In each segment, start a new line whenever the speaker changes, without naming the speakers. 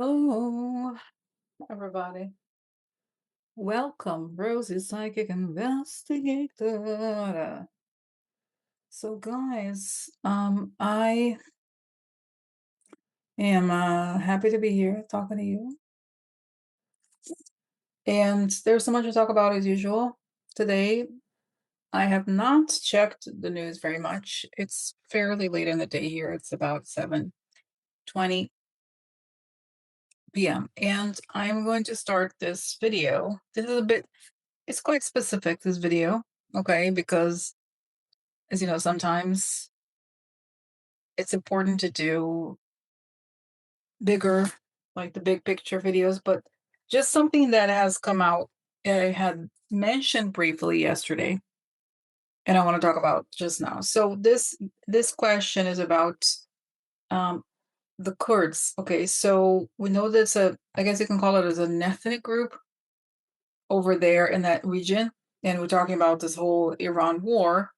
Hello, everybody. Welcome, Rosie Psychic Investigator. So, guys, I am happy to be here talking to you. And there's so much to talk about as usual. Today, I have not checked the news very much. It's fairly late in the day here. It's about 7:20 p.m. And I'm going to start this video. It's quite specific, this video, okay? Because as you know, sometimes it's important to do bigger, like the big picture videos, but just something that has come out, I had mentioned briefly yesterday, and I want to talk about just now. So this question is about um, the Kurds. Okay, so we know that's I guess you can call it as an ethnic group over there in that region, and we're talking about this whole Iran war.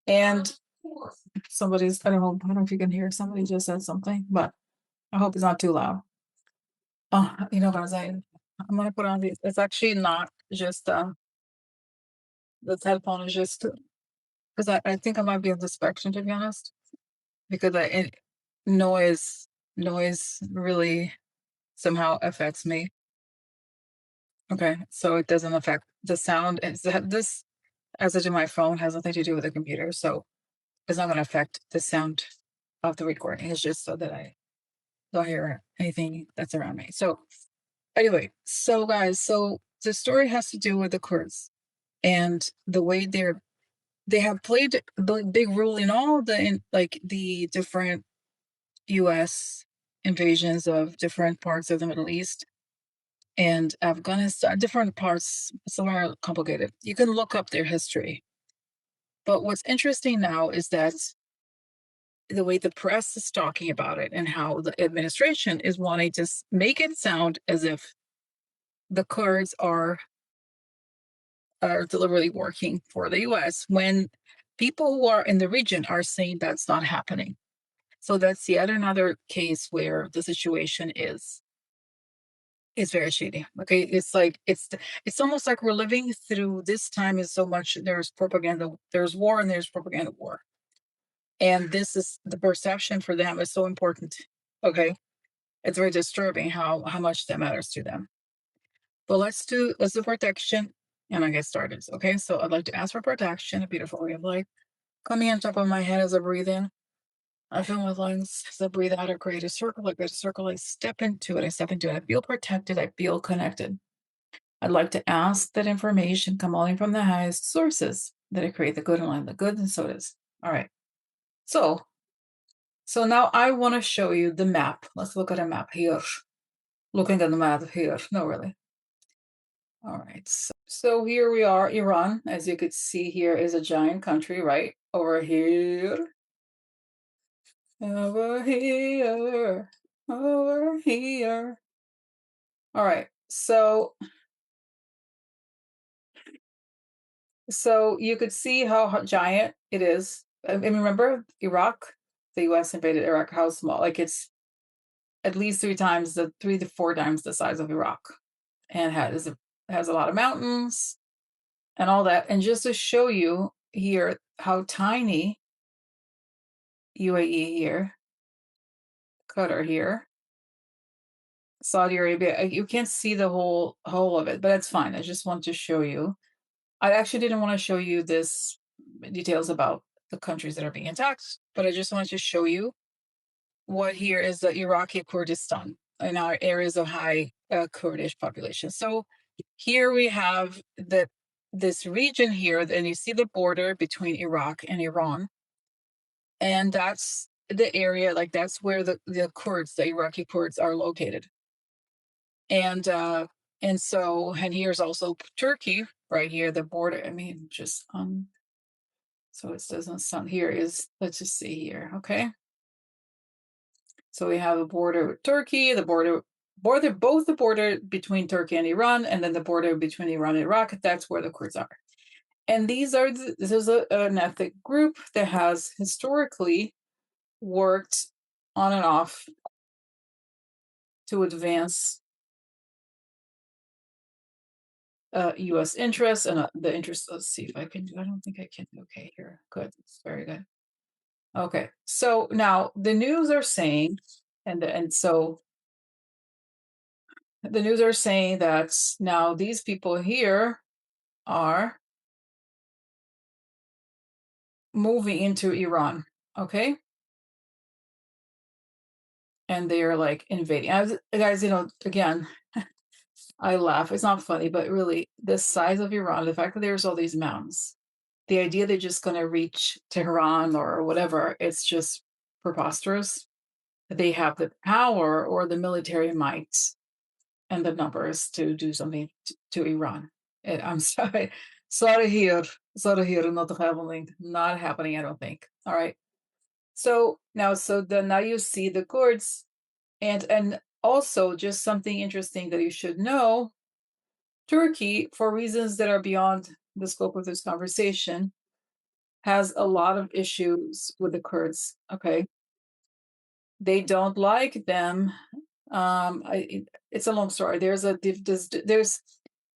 And I don't know if you can hear, somebody just said something, but I hope it's not too loud. Oh, you know what I'm saying? I'm gonna put on it's actually not just the headphone is just because I think I might be on the spectrum, to be honest, because noise noise really somehow affects me. Okay, so it doesn't affect the sound. This, as I do my phone, has nothing to do with the computer, so it's not gonna affect the sound of the recording. It's just so that I don't hear anything that's around me. So anyway, so guys, so the story has to do with the Kurds and the way they have played the big role in all like the different U.S. invasions of different parts of the Middle East and Afghanistan, different parts. Somewhere complicated. You can look up their history. But what's interesting now is that the way the press is talking about it and how the administration is wanting to make it sound as if the Kurds are deliberately working for the US when people who are in the region are saying that's not happening. So that's yet another case where the situation is very shady. Okay. It's like it's almost like we're living through this time is so much there's propaganda, there's war and there's propaganda war. And this is the perception for them is so important. Okay. It's very disturbing how much that matters to them. But let's do protection and I get started. Okay. So I'd like to ask for protection, a beautiful way of life. Coming on top of my head as I breathe in. I feel my lungs as I breathe out. I create a circle. Like a circle. I step into it. I step into it. I feel protected. I feel connected. I'd like to ask that information come only from the highest sources that I create the good and the good, and so it is. All right. So, so now I want to show you the map. Let's look at a map here. Looking at the map here. No, really. All right. So here we are, Iran. As you could see here is a giant country, right? Over here. Over here. Over here. All right. So you could see how giant it is. I mean, remember Iraq? The US invaded Iraq, how small? Like it's at least three to four times the size of Iraq. And has a lot of mountains and all that. And just to show you here how tiny UAE here, Qatar here, Saudi Arabia, you can't see the whole of it, but that's fine. I just want to show you. I actually didn't want to show you this details about the countries that are being attacked, but I just wanted to show you what here is the Iraqi Kurdistan in our areas of high Kurdish population. So here we have this region here, and you see the border between Iraq and Iran, and that's the area, like that's where the Kurds, the Iraqi Kurds, are located. And here's also Turkey right here, the border. I mean, just so it doesn't sound here is let's just see here, okay? So we have a border with Turkey, both the border between Turkey and Iran, and then the border between Iran and Iraq. That's where the Kurds are. And this is an ethnic group that has historically worked on and off to advance U.S. interests and the interests. Let's see if I can do. I don't think I can. Okay, here. Good. It's very good. Okay, so now the news are saying, and so the news are saying that now these people here are moving into Iran. Okay, and they are like invading. Guys, again, I laugh. It's not funny, but really, the size of Iran, the fact that there's all these mountains, the idea they're just going to reach Tehran or whatever, it's just preposterous. They have the power or the military might and the numbers to do something to Iran. I'm sorry. Sorry here. Sorry here. Not happening. Not happening, I don't think. All right. So now you see the Kurds and also just something interesting that you should know. Turkey, for reasons that are beyond the scope of this conversation, has a lot of issues with the Kurds. Okay. They don't like them. It's a long story. There's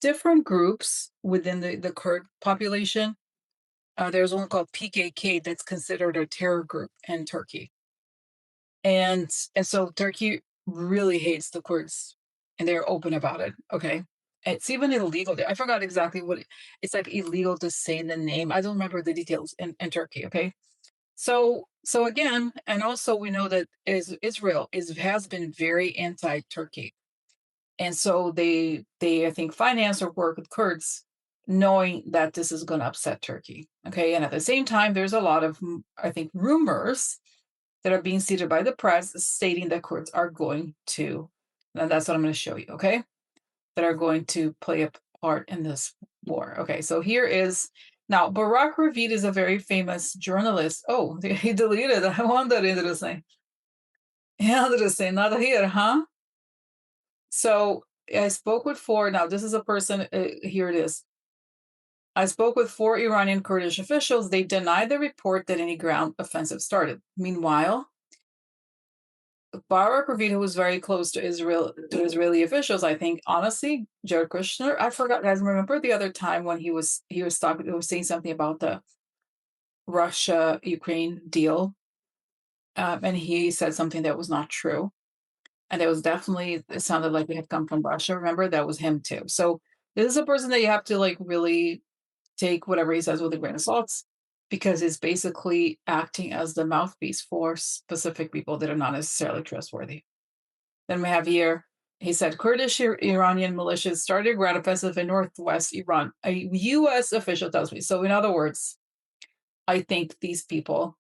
different groups within the Kurd population. There's one called PKK that's considered a terror group in Turkey, and so Turkey really hates the Kurds, and they're open about it. Okay, it's even illegal. I forgot exactly it's like illegal to say the name. I don't remember the details in Turkey. Okay, so again, and also we know that Israel has been very anti-Turkey, and so they I think finance or work with Kurds, knowing that this is going to upset Turkey. Okay, and at the same time, there's a lot of I think rumors that are being seeded by the press stating that Kurds are going to, and that's what I'm going to show you. Okay, that are going to play a part in this war. Okay, so here is now Barack Ravid is a very famous journalist. Oh, he deleted. I wonder interesting. Interesting. Not here, huh? So I spoke with four. Now this is a person. Here it is. I spoke with 4 Iranian Kurdish officials. They denied the report that any ground offensive started. Meanwhile, Barak Ravid, who was very close to Israeli officials, I think, honestly, Jared Kushner, I forgot, guys, remember the other time when he was saying something about the Russia-Ukraine deal, and he said something that was not true, and it sounded like it had come from Russia. Remember, that was him too. So this is a person that you have to like really take whatever he says with a grain of salt, because he's basically acting as the mouthpiece for specific people that are not necessarily trustworthy. Then we have here, he said, Kurdish Iranian militias started a ground offensive in northwest Iran. A U.S. official tells me. So in other words, I think these people,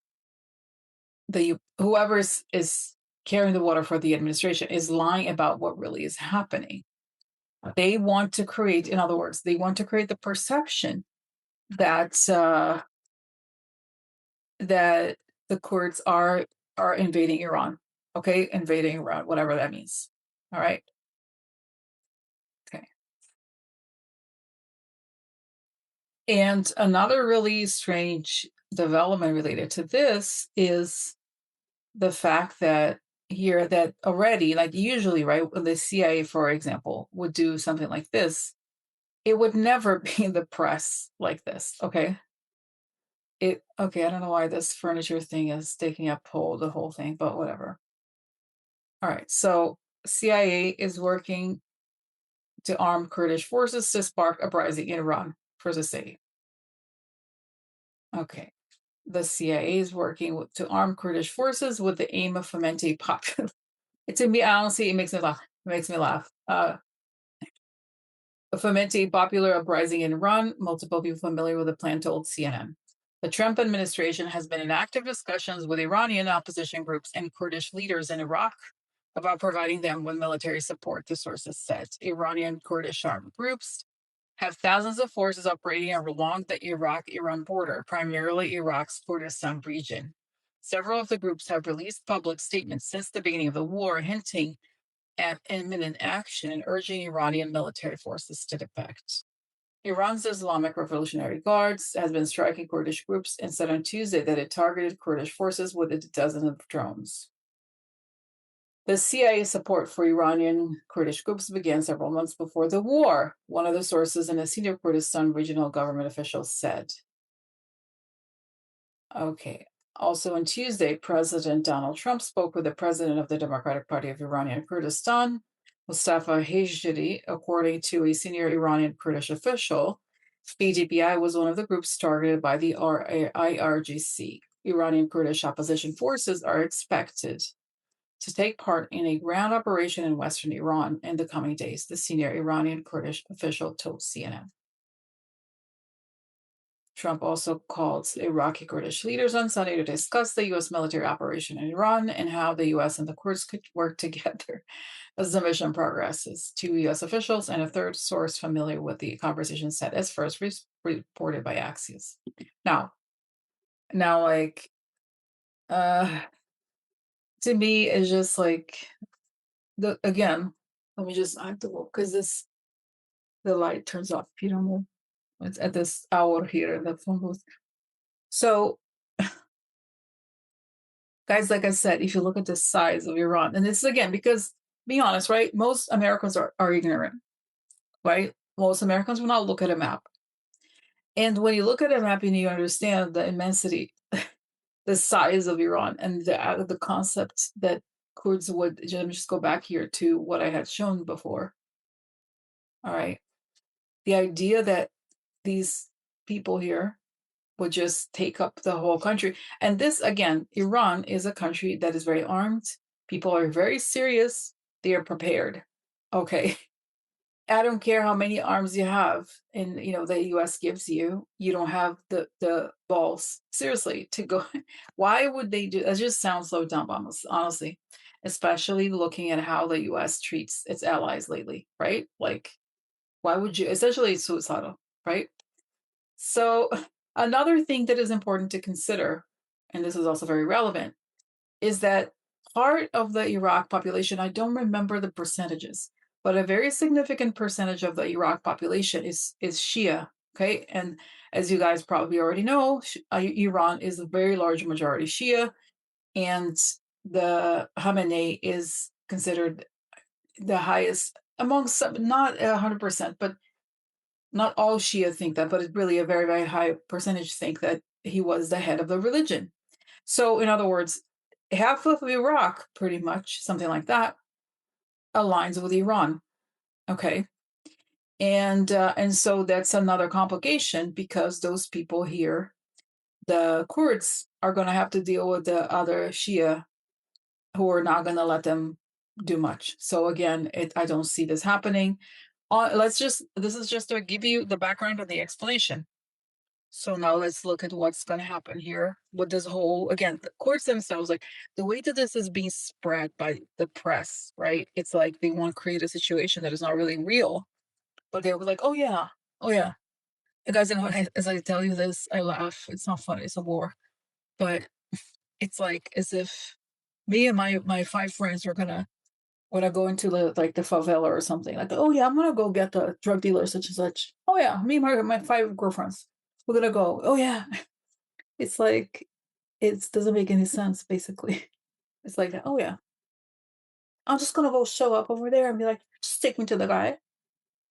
whoever is carrying the water for the administration, is lying about what really is happening. They want to create, in other words, the perception that that the Kurds are invading Iran. Okay, invading Iran, whatever that means. All right. Okay. And another really strange development related to this is the fact that already, like usually, right, when the CIA, for example, would do something like this, it would never be in the press like this. Okay. Okay, I don't know why this furniture thing is taking up the whole thing, but whatever. All right, so CIA is working to arm Kurdish forces to spark uprising in Iran, first a city. Okay, the CIA is working to arm Kurdish forces with the aim of fomenting popular. To me, honestly, it makes me laugh. It makes me laugh. Fomenting popular uprising in Iran. Multiple people familiar with the plan told CNN. The Trump administration has been in active discussions with Iranian opposition groups and Kurdish leaders in Iraq about providing them with military support, the sources said. Iranian Kurdish armed groups have thousands of forces operating along the Iraq-Iran border, primarily Iraq's Kurdistan region. Several of the groups have released public statements since the beginning of the war, hinting at imminent action and urging Iranian military forces to defect. Iran's Islamic Revolutionary Guards has been striking Kurdish groups and said on Tuesday that it targeted Kurdish forces with a dozen of drones. The CIA support for Iranian Kurdish groups began several months before the war, one of the sources in a senior Kurdistan regional government official said. Okay. Also on Tuesday, President Donald Trump spoke with the president of the Democratic Party of Iranian Kurdistan, Mustafa Hejri, according to a senior Iranian Kurdish official. BDPI was one of the groups targeted by the IRGC. Iranian Kurdish opposition forces are expected to take part in a ground operation in western Iran in the coming days, the senior Iranian Kurdish official told CNN. Trump also called Iraqi Kurdish leaders on Sunday to discuss the U.S. military operation in Iran and how the U.S. and the Kurds could work together as the mission progresses. Two U.S. officials and a third source familiar with the conversation said as first reported by Axios. Now, like, to me, it's just like, again, let me just, I have to look because the light turns off if you don't know. It's at this hour here in the phone booth. So, guys, like I said, if you look at the size of Iran, and this is again, because be honest, right? Most Americans are ignorant, right? Most Americans will not look at a map. And when you look at a map and you understand the immensity, the size of Iran and the concept that Kurds would, let me just go back here to what I had shown before. All right. The idea that these people here would just take up the whole country. And this, again, Iran is a country that is very armed. People are very serious. They are prepared. Okay. I don't care how many arms you have and the US gives you, you don't have the balls, seriously, to go. Why would they do that? Just sounds so dumb, honestly, especially looking at how the US treats its allies lately, right? Like, why would you? Essentially, it's suicidal, right? So another thing that is important to consider, and this is also very relevant, is that part of the Iraq population, I don't remember the percentages, but a very significant percentage of the Iraq population is Shia, okay? And as you guys probably already know, Iran is a very large majority Shia, and the Khamenei is considered the highest amongst some, not 100%, but not all Shia think that, but it's really a very, very high percentage think that he was the head of the religion. So in other words, half of Iraq, pretty much, something like that, aligns with Iran. Okay. And so that's another complication because those people here, the Kurds, are going to have to deal with the other Shia who are not going to let them do much. So again, I don't see this happening. This is just to give you the background and the explanation. So now let's look at what's going to happen here with this whole, again, the courts themselves, like the way that this is being spread by the press, right? It's like they want to create a situation that is not really real, but they were like, oh yeah, oh yeah. And guys, as I tell you this, I laugh. It's not funny, it's a war. But it's like as if me and my 5 friends are gonna when I go into the favela or something, like, oh yeah, I'm gonna go get the drug dealer such and such. Oh yeah, me and my 5 girlfriends. We're gonna go. Oh yeah. It's like it doesn't make any sense, basically. It's like, oh yeah, I'm just gonna go show up over there and be like, just take me to the guy.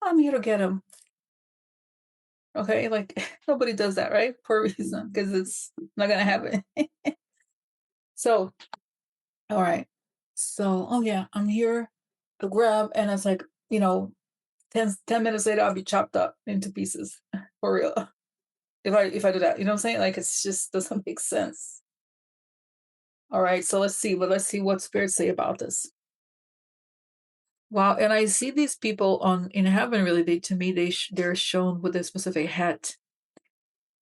I'm here to get him. Okay, like nobody does that, right? For a reason, because it's not gonna happen. So, all right. So, oh yeah, I'm here to grab, and it's like, 10 minutes later, I'll be chopped up into pieces for real. If I do that, you know what I'm saying? Like, it's just doesn't make sense. All right, so let's see. Let's see what spirits say about this. Wow, and I see these people in heaven. Really, to me, they're shown with a specific hat.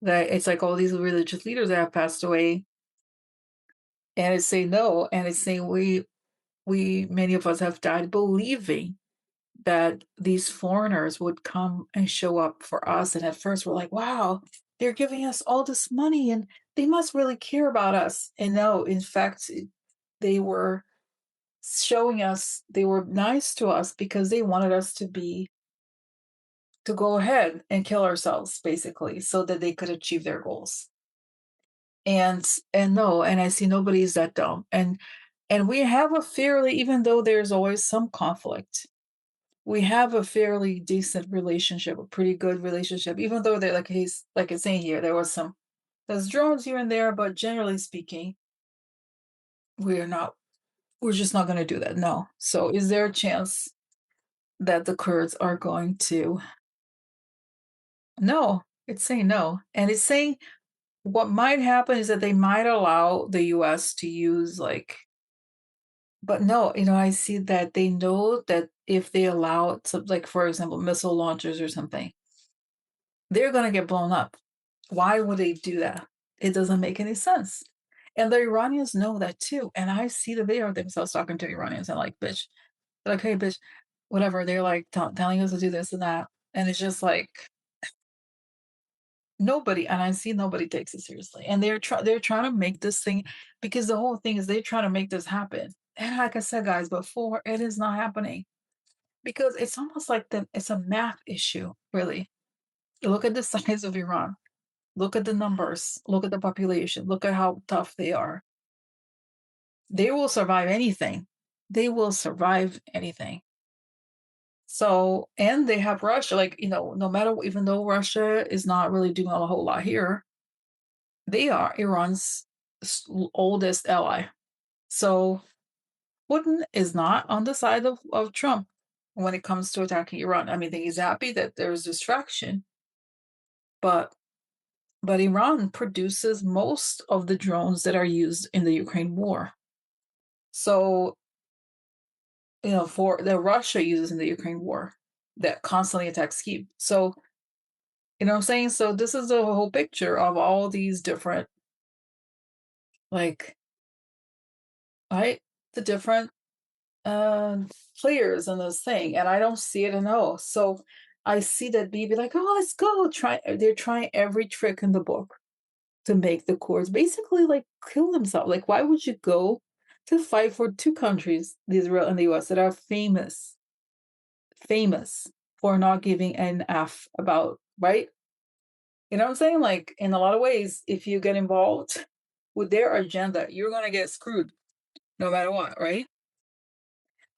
That it's like all these religious leaders that have passed away, and it's saying no, and it's saying we many of us have died believing that these foreigners would come and show up for us. And at first we're like, wow, they're giving us all this money and they must really care about us. And no, in fact, they were showing us, they were nice to us because they wanted us to go ahead and kill ourselves, basically, so that they could achieve their goals. And no, and I see nobody's that dumb. And And we have a fairly, even though there's always some conflict, we have a fairly decent relationship, a pretty good relationship, even though they're like he's like it's saying here, there's drones here and there, but generally speaking, we're not we're just not gonna do that. No. So is there a chance that the Kurds are going to no, it's saying no. And it's saying what might happen is that they might allow the US to use like but no, I see that they know that if they allow some like, for example, missile launchers or something, they're gonna get blown up. Why would they do that? It doesn't make any sense. And the Iranians know that too. And I see the video of them. So I was talking to Iranians and like, bitch, they're like, hey, bitch, whatever. They're like telling us to do this and that. And it's just like nobody, and I see nobody takes it seriously. And they're trying to make this thing because the whole thing is they're trying to make this happen. And like I said, guys, before it is not happening because it's almost like it's a math issue, really. Look at the size of Iran. Look at the numbers. Look at the population. Look at how tough they are. They will survive anything. They will survive anything. So, and they have Russia, like, no matter, even though Russia is not really doing a whole lot here, they are Iran's oldest ally. So, Putin is not on the side of Trump when it comes to attacking Iran. I mean, he's happy that there's distraction, but Iran produces most of the drones that are used in the Ukraine war. So, for that Russia uses in the Ukraine war that constantly attacks Kyiv. So, what I'm saying? So this is the whole picture of all these different, like, right? The different players in this thing. And I don't see it at all. So I see that Bibi like, oh, let's go. They're trying every trick in the book to make the Kurds basically like kill themselves. Like, why would you go to fight for two countries, Israel and the US, that are famous for not giving an F about, right? You know what I'm saying? Like, in a lot of ways, if you get involved with their agenda, you're going to get screwed no matter what, right?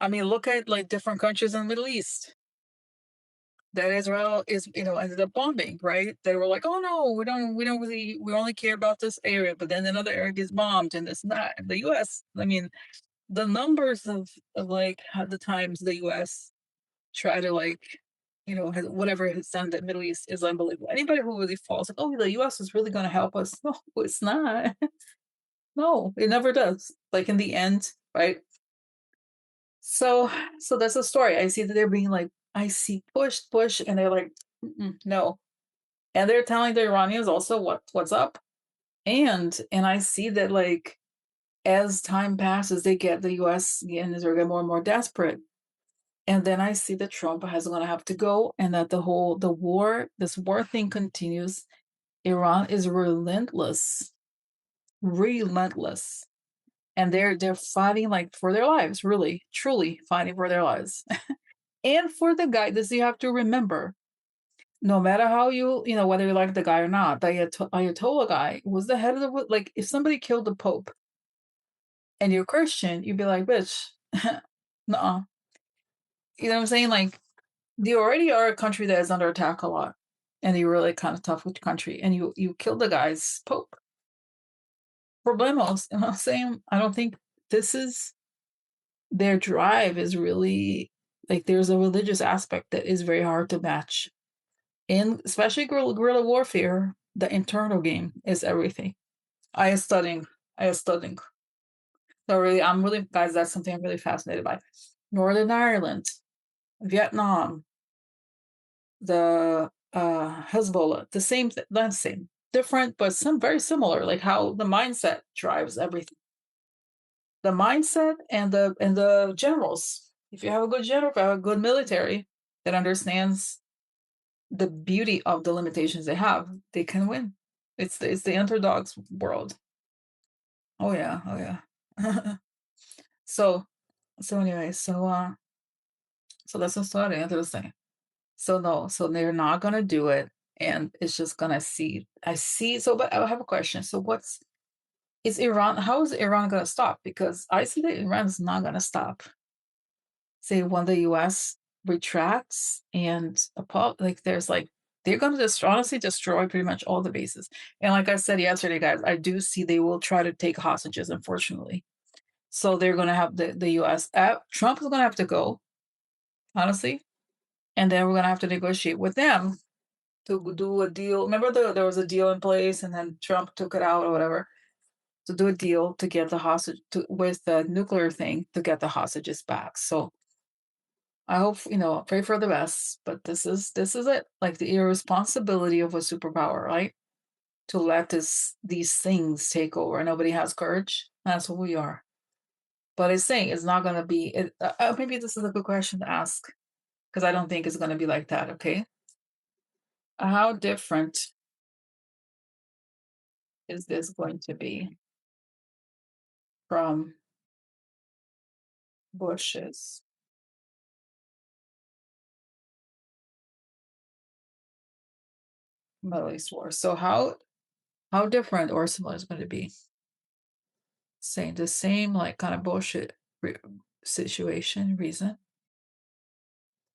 I mean, look at like different countries in the Middle East that Israel is, ended up bombing, right? They were like, oh no, we don't really, we only care about this area, but then another area gets bombed and this and that. And the US, I mean, the numbers of like how the times the US try to like, whatever has done in the Middle East is unbelievable. Anybody who really falls like, oh, the US is really going to help us. No, it's not. No, it never does. Like in the end, right? So, that's the story. I see that they're being like, I see push, and they're like, no, and they're telling the Iranians also what's up, and I see that like as time passes, they get the U.S. and Israel get more and more desperate, and then I see that Trump is going to have to go, and that this war thing continues. Iran is relentless, relentless. And they're fighting like for their lives, really, truly fighting for their lives. And for the guy, this you have to remember. No matter how whether you like the guy or not, the Ayatollah guy was the head of the like. If somebody killed the Pope and you're Christian, you'd be like, bitch, no. You know what I'm saying? Like, they already are a country that is under attack a lot, and you're really kind of tough with the country, and you killed the guy's Pope. Problemos. You know what I'm saying? I don't think this is their drive is really like there's a religious aspect that is very hard to match. And especially guerrilla warfare, the internal game is everything. I am studying. I am studying. So really, guys, that's something I'm really fascinated by. Northern Ireland, Vietnam, the Hezbollah, the same, not same, different, but some very similar, like how the mindset drives everything. The mindset and the generals. If you have a good general, if you have a good military that understands the beauty of the limitations they have, they can win. It's the underdog's world. Oh yeah, oh yeah. so anyway, so that's the story. Interesting. So no, so they're not gonna do it, and it's just gonna see. I see. So, but I have a question. So is Iran, how is Iran going to stop? Because I see that Iran's not going to stop. Say when the US retracts and like there's like they're going to just honestly destroy pretty much all the bases. And like I said yesterday, guys, I do see they will try to take hostages, unfortunately. So they're going to have the US. Trump is going to have to go, honestly. And then we're going to have to negotiate with them to do a deal. Remember, there was a deal in place, and then Trump took it out or whatever to do a deal to get the hostage with the nuclear thing to get the hostages back. So I hope pray for the best. But this is it, like the irresponsibility of a superpower, right? To let these things take over. Nobody has courage. That's who we are. But it's saying it's not going to be. Maybe this is a good question to ask because I don't think it's going to be like that. Okay, how different is this going to be from Bush's Middle East war? So how different or similar is going to be? Saying the same like kind of bullshit situation reason.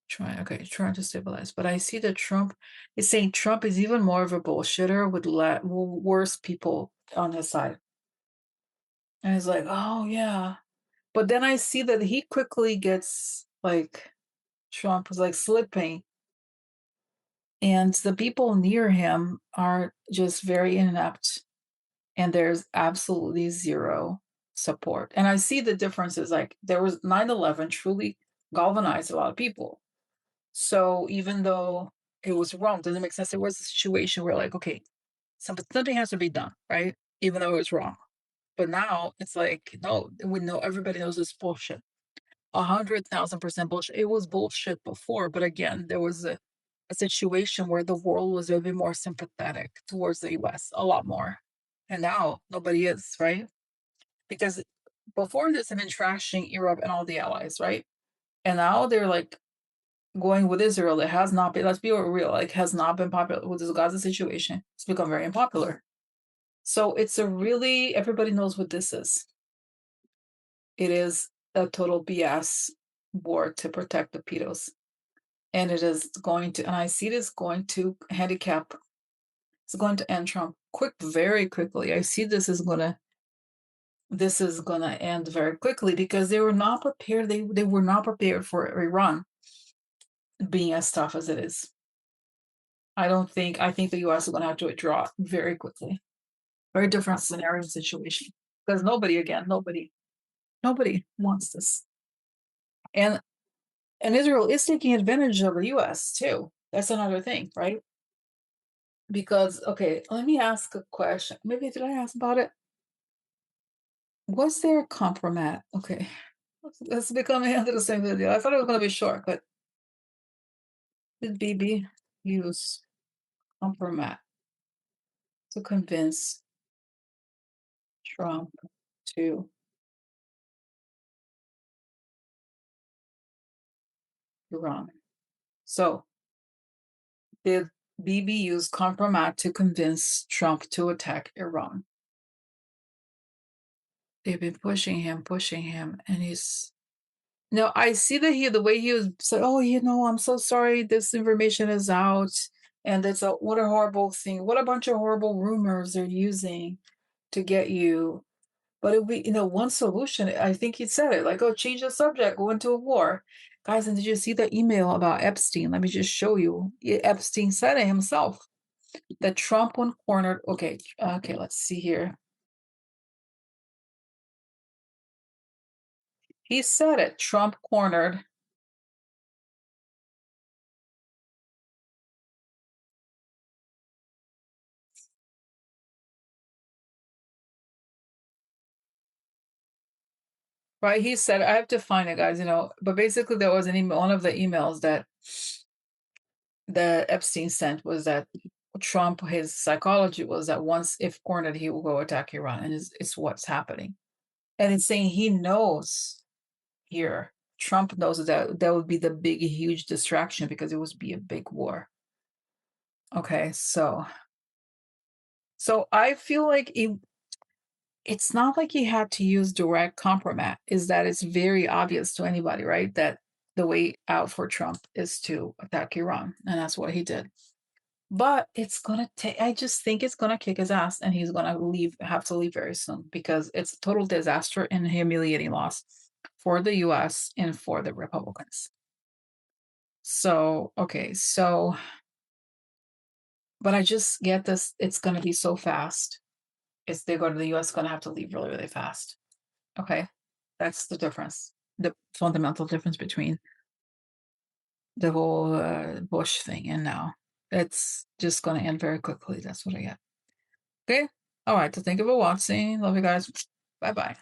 Trying to stabilize. But I see that Trump is saying Trump is even more of a bullshitter with worse people on his side. And it's like, oh yeah. But then I see that he quickly gets like Trump was like slipping. And the people near him are just very inept. And there's absolutely zero support. And I see the differences. Like there was 9/11 truly galvanized a lot of people. So even though it was wrong, doesn't make sense. It was a situation where like, okay, something has to be done, right? Even though it was wrong. But now it's like, no, we know everybody knows it's bullshit. 100,000% bullshit. It was bullshit before, but again, there was a situation where the world was a bit more sympathetic towards the US, a lot more. And now nobody is, right? Because before this, they've been trashing Europe and all the allies, right? And now they're like going with Israel. It has not been, let's be real, like has not been popular with this Gaza situation. It's become very unpopular. So it's a really, everybody knows what this is. It is a total BS war to protect the pedos. And it is going to, and I see this going to handicap, it's going to end Trump very quickly. I see this is gonna end very quickly because they were not prepared. They were not prepared for Iran being as tough as it is. I think the US is gonna have to withdraw very quickly. Very different scenario situation. Because nobody wants this. And Israel is taking advantage of the US too. That's another thing, right? Because okay, let me ask a question. Maybe did I ask about it? Was there a Kompromat? Okay. Let's become into the same video. I thought it was gonna be short, but did Bibi use Kompromat to convince Trump to Iran? So did Bibi use Kompromat to convince Trump to attack Iran? They've been pushing him, and he's no. I see that the way he was said, "Oh, I'm so sorry. This information is out, and it's what a horrible thing. What a bunch of horrible rumors they're using to get you." But it would be, one solution. I think he said it like, "Oh, change the subject, go into a war." Guys, and did you see the email about Epstein? Let me just show you. Epstein said it himself that Trump, when cornered, okay, let's see here. He said it. Trump cornered. Right, he said, I have to find it, guys, but basically there was an email, one of the emails that Epstein sent was that Trump, his psychology was that once if cornered, he will go attack Iran, and it's what's happening. And it's saying he knows here, Trump knows that would be the big, huge distraction because it would be a big war. Okay, so I feel like it's not like he had to use direct compromat, is that it's very obvious to anybody, right? That the way out for Trump is to attack Iran. And that's what he did. But it's gonna take, I just think it's gonna kick his ass and he's gonna have to leave very soon because it's a total disaster and humiliating loss for the US and for the Republicans. So, okay, so, but I just get this, it's gonna be so fast. It's they go to the US gonna have to leave really, really fast. Okay. That's the difference. The fundamental difference between the whole Bush thing and now. It's just gonna end very quickly. That's what I get. Okay. All right. So thank you for watching. Love you guys. Bye bye.